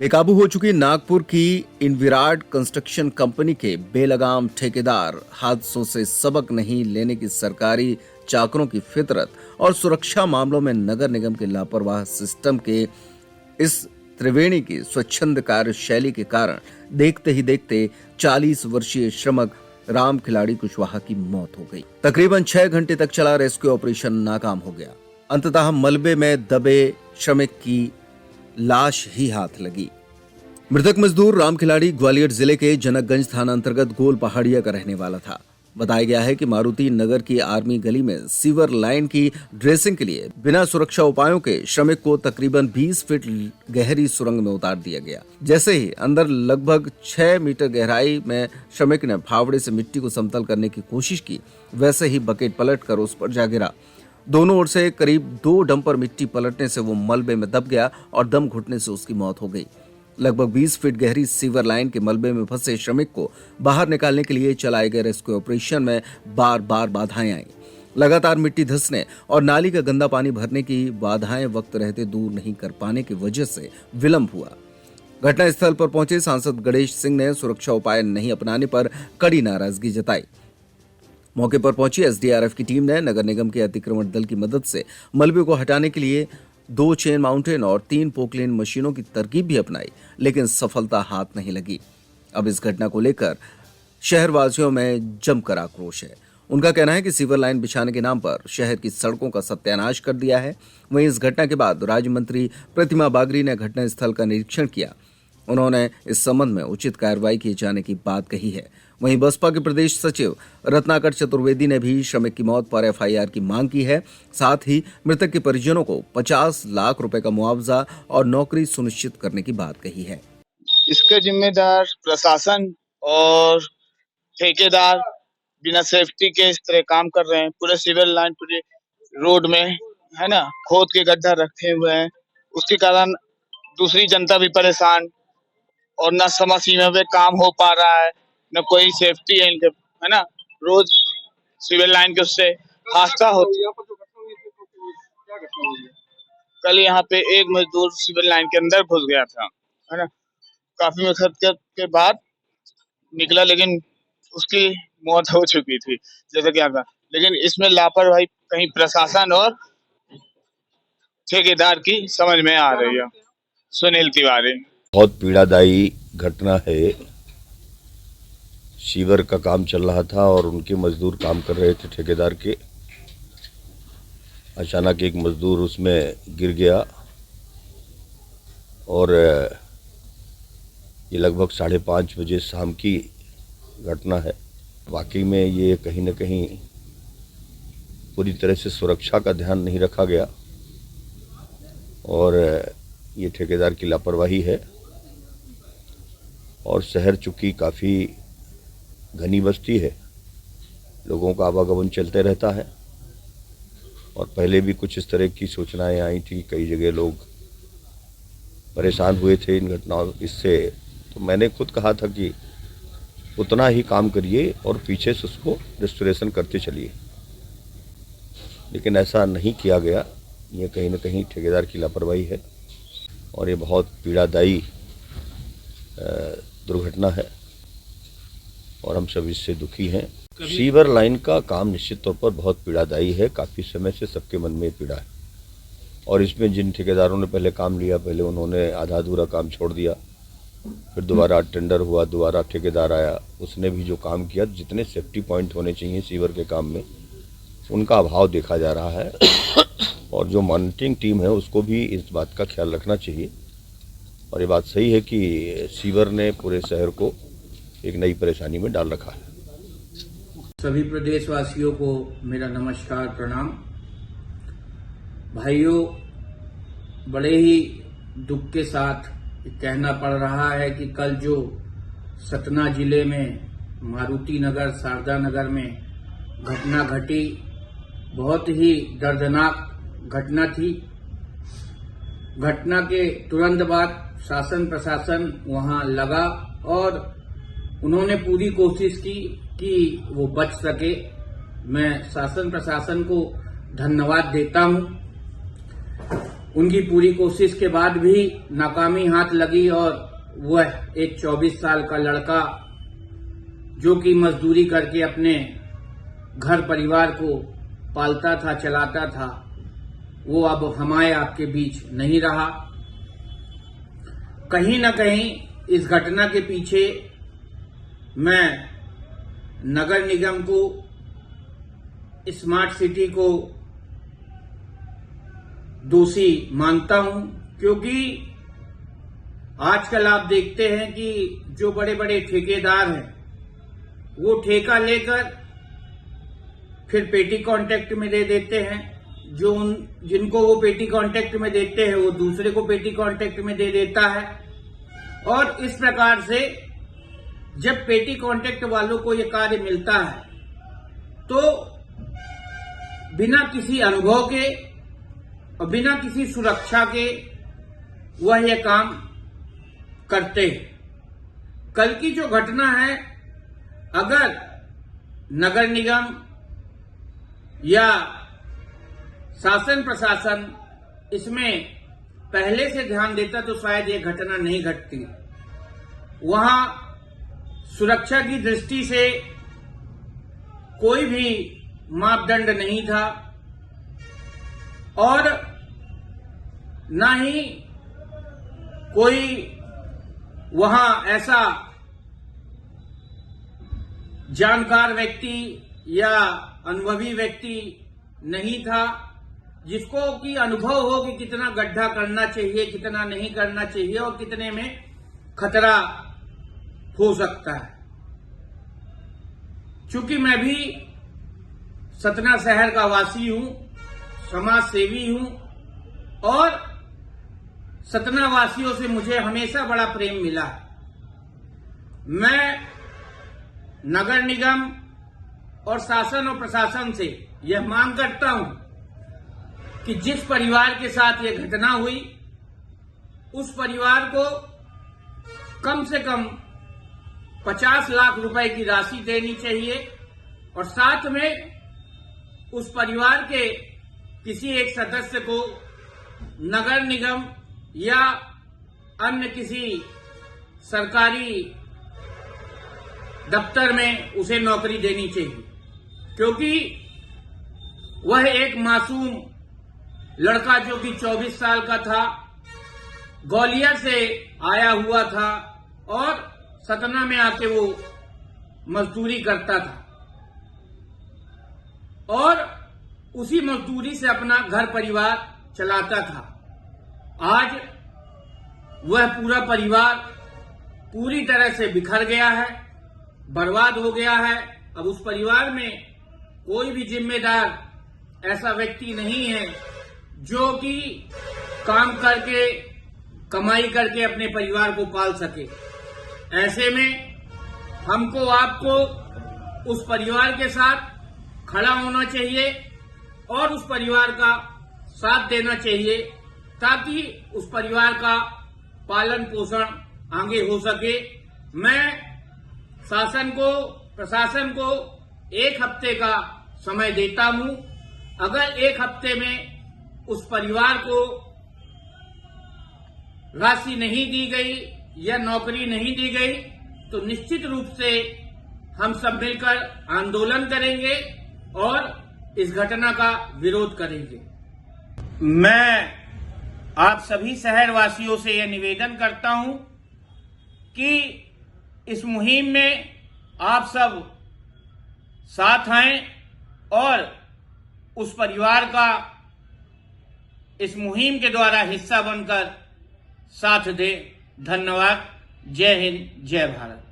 बेकाबू हो चुकी नागपुर की इनविराट कंस्ट्रक्शन कंपनी के बेलगाम ठेकेदार, हादसों से सबक नहीं लेने की सरकारी चाकरों की फितरत और सुरक्षा मामलों में नगर निगम के लापरवाह सिस्टम के इस त्रिवेणी की स्वच्छंद कार्यशैली के कारण देखते ही देखते 40 वर्षीय श्रमिक राम खिलाड़ी कुशवाहा की मौत हो गई। तकरीबन 6 घंटे तक चला रेस्क्यू ऑपरेशन नाकाम हो गया। अंततः मलबे में दबे श्रमिक की लाश ही हाथ लगी। मृतक मजदूर राम खिलाड़ी ग्वालियर जिले के जनकगंज थाना अंतर्गत गोल पहाड़िया का रहने वाला था। बताया गया है कि मारुति नगर की आर्मी गली में सीवर लाइन की ड्रेसिंग के लिए बिना सुरक्षा उपायों के श्रमिक को तकरीबन 20 फीट गहरी सुरंग में उतार दिया गया। जैसे ही अंदर लगभग 6 मीटर गहराई में श्रमिक ने फावड़े से मिट्टी को समतल करने की कोशिश की, वैसे ही बकेट पलटकर उस पर जा गिरा। दोनों ओर से करीब 2 डंपर मिट्टी पलटने से वो मलबे में दब गया और दम घुटने से उसकी मौत हो गई। लगभग 20 फीट गहरी सीवर लाइन के मलबे में फंसे श्रमिक को बाहर निकालने के लिए चलाए गए रेस्क्यू ऑपरेशन में बार बार बाधाएं आईं। लगातार मिट्टी धंसने और नाली का गंदा पानी भरने की बाधाएं वक्त रहते दूर नहीं कर पाने की वजह से विलंब हुआ। घटनास्थल पर पहुंचे सांसद गणेश सिंह ने सुरक्षा उपाय नहीं अपनाने पर कड़ी नाराजगी जताई। मौके पर पहुंची एसडीआरएफ की टीम ने नगर निगम के अतिक्रमण दल की मदद से मलबे को हटाने के लिए 2 चेन माउंटेन और 3 पोकलेन मशीनों की तरकीब भी अपनाई, लेकिन सफलता हाथ नहीं लगी। अब इस घटना को लेकर शहरवासियों में जमकर आक्रोश है। उनका कहना है कि सीवर लाइन बिछाने के नाम पर शहर की सड़कों का सत्यानाश कर दिया है। वहीं इस घटना के बाद राज्य मंत्री प्रतिमा बागरी ने घटनास्थल का निरीक्षण किया। उन्होंने इस संबंध में उचित कार्रवाई किए जाने की बात कही है। वहीं बसपा के प्रदेश सचिव रत्नाकर चतुर्वेदी ने भी श्रमिक की मौत पर एफआईआर की मांग की है। साथ ही मृतक के परिजनों को 50 लाख रुपए का मुआवजा और नौकरी सुनिश्चित करने की बात कही है। इसके जिम्मेदार प्रशासन और ठेकेदार बिना सेफ्टी के इस तरह काम कर रहे हैं। पूरे सिविल लाइन पूरे रोड में है ना, खोद के गड्ढा रखे हुए हैं। उसके कारण दूसरी जनता भी परेशान और न समय सीमा पे काम हो पा रहा है, न कोई सेफ्टी है इनके, है ना। रोज सिविल लाइन के उससे हादसा होती है। कल यहाँ पे एक मजदूर सिविल लाइन के अंदर घुस गया था, है ना। काफी मेहनत के बाद निकला, लेकिन उसकी मौत हो चुकी थी जैसा कि आपका। लेकिन इसमें लापरवाही कहीं प्रशासन और ठेकेदार की समझ में आ रही है। सुनील तिवारी। बहुत पीड़ादायी घटना है। सीवर का काम चल रहा था और उनके मजदूर काम कर रहे थे ठेकेदार के। अचानक एक मजदूर उसमें गिर गया और ये लगभग 5:30 बजे शाम की घटना है। वाकई में ये कहीं न कहीं पूरी तरह से सुरक्षा का ध्यान नहीं रखा गया और ये ठेकेदार की लापरवाही है। और शहर चूँकि काफ़ी घनी बस्ती है, लोगों का आवागमन चलते रहता है और पहले भी कुछ इस तरह की सूचनाएं आई थी। कई जगह लोग परेशान हुए थे इन घटनाओं इससे। तो मैंने खुद कहा था कि उतना ही काम करिए और पीछे से उसको रेस्टोरेशन करते चलिए, लेकिन ऐसा नहीं किया गया। ये कहीं न कहीं ठेकेदार की लापरवाही है और ये बहुत पीड़ादायी दुर्घटना है और हम सब इससे दुखी हैं। सीवर लाइन का काम निश्चित तौर पर बहुत पीड़ादायी है। काफ़ी समय से सबके मन में पीड़ा है और इसमें जिन ठेकेदारों ने पहले काम लिया, पहले उन्होंने आधा अधूरा काम छोड़ दिया, फिर दोबारा टेंडर हुआ, दोबारा ठेकेदार आया, उसने भी जो काम किया, जितने सेफ्टी पॉइंट होने चाहिए सीवर के काम में, उनका अभाव देखा जा रहा है। और जो मॉनिटरिंग टीम है उसको भी इस बात का ख्याल रखना चाहिए। और ये बात सही है कि सीवर ने पूरे शहर को एक नई परेशानी में डाल रखा है। सभी प्रदेशवासियों को मेरा नमस्कार, प्रणाम। भाइयों, बड़े ही दुख के साथ कहना पड़ रहा है कि कल जो सतना जिले में मारुति नगर, शारदा नगर में घटना घटी, बहुत ही दर्दनाक घटना थी। घटना के तुरंत बाद शासन प्रशासन वहां लगा और उन्होंने पूरी कोशिश की कि वो बच सके। मैं शासन प्रशासन को धन्यवाद देता हूं। उनकी पूरी कोशिश के बाद भी नाकामी हाथ लगी और वह एक 24 साल का लड़का जो कि मजदूरी करके अपने घर परिवार को पालता था, चलाता था, वो अब हमारे आपके बीच नहीं रहा। कहीं न कहीं इस घटना के पीछे मैं नगर निगम को, स्मार्ट सिटी को दोषी मानता हूं, क्योंकि आजकल आप देखते हैं कि जो बड़े बड़े ठेकेदार हैं वो ठेका लेकर फिर पेटी कॉन्ट्रैक्ट में दे देते हैं। जिनको वो पेटी कॉन्ट्रैक्ट में देते हैं वो दूसरे को पेटी कॉन्ट्रैक्ट में दे देता है। और इस प्रकार से जब पेटी कॉन्ट्रैक्ट वालों को ये कार्य मिलता है तो बिना किसी अनुभव के और बिना किसी सुरक्षा के वह ये काम करते हैं। कल की जो घटना है, अगर नगर निगम या शासन प्रशासन इसमें पहले से ध्यान देता तो शायद ये घटना नहीं घटती। वहां सुरक्षा की दृष्टि से कोई भी मापदंड नहीं था और न ही कोई वहां ऐसा जानकार व्यक्ति या अनुभवी व्यक्ति नहीं था जिसको कि अनुभव हो कि कितना गड्ढा करना चाहिए, कितना नहीं करना चाहिए और कितने में खतरा हो सकता है। चूंकि मैं भी सतना शहर का वासी हूं, समाज सेवी हूं और सतना वासियों से मुझे हमेशा बड़ा प्रेम मिला है। मैं नगर निगम और शासन और प्रशासन से यह मांग करता हूं कि जिस परिवार के साथ यह घटना हुई उस परिवार को कम से कम 50 लाख रुपए की राशि देनी चाहिए और साथ में उस परिवार के किसी एक सदस्य को नगर निगम या अन्य किसी सरकारी दफ्तर में उसे नौकरी देनी चाहिए, क्योंकि वह एक मासूम लड़का जो कि 24 साल का था, ग्वालियर से आया हुआ था और सतना में आके वो मजदूरी करता था और उसी मजदूरी से अपना घर परिवार चलाता था। आज वह पूरा परिवार पूरी तरह से बिखर गया है, बर्बाद हो गया है। अब उस परिवार में कोई भी जिम्मेदार ऐसा व्यक्ति नहीं है जो कि काम करके, कमाई करके अपने परिवार को पाल सके। ऐसे में हमको, आपको उस परिवार के साथ खड़ा होना चाहिए और उस परिवार का साथ देना चाहिए ताकि उस परिवार का पालन पोषण आगे हो सके। मैं शासन को, प्रशासन को 1 हफ्ते का समय देता हूं। अगर 1 हफ्ते में उस परिवार को राशि नहीं दी गई या नौकरी नहीं दी गई तो निश्चित रूप से हम सब मिलकर आंदोलन करेंगे और इस घटना का विरोध करेंगे। मैं आप सभी शहरवासियों से यह निवेदन करता हूं कि इस मुहिम में आप सब साथ आएं और उस परिवार का इस मुहिम के द्वारा हिस्सा बनकर साथ दें। धन्यवाद। जय हिंद, जय भारत।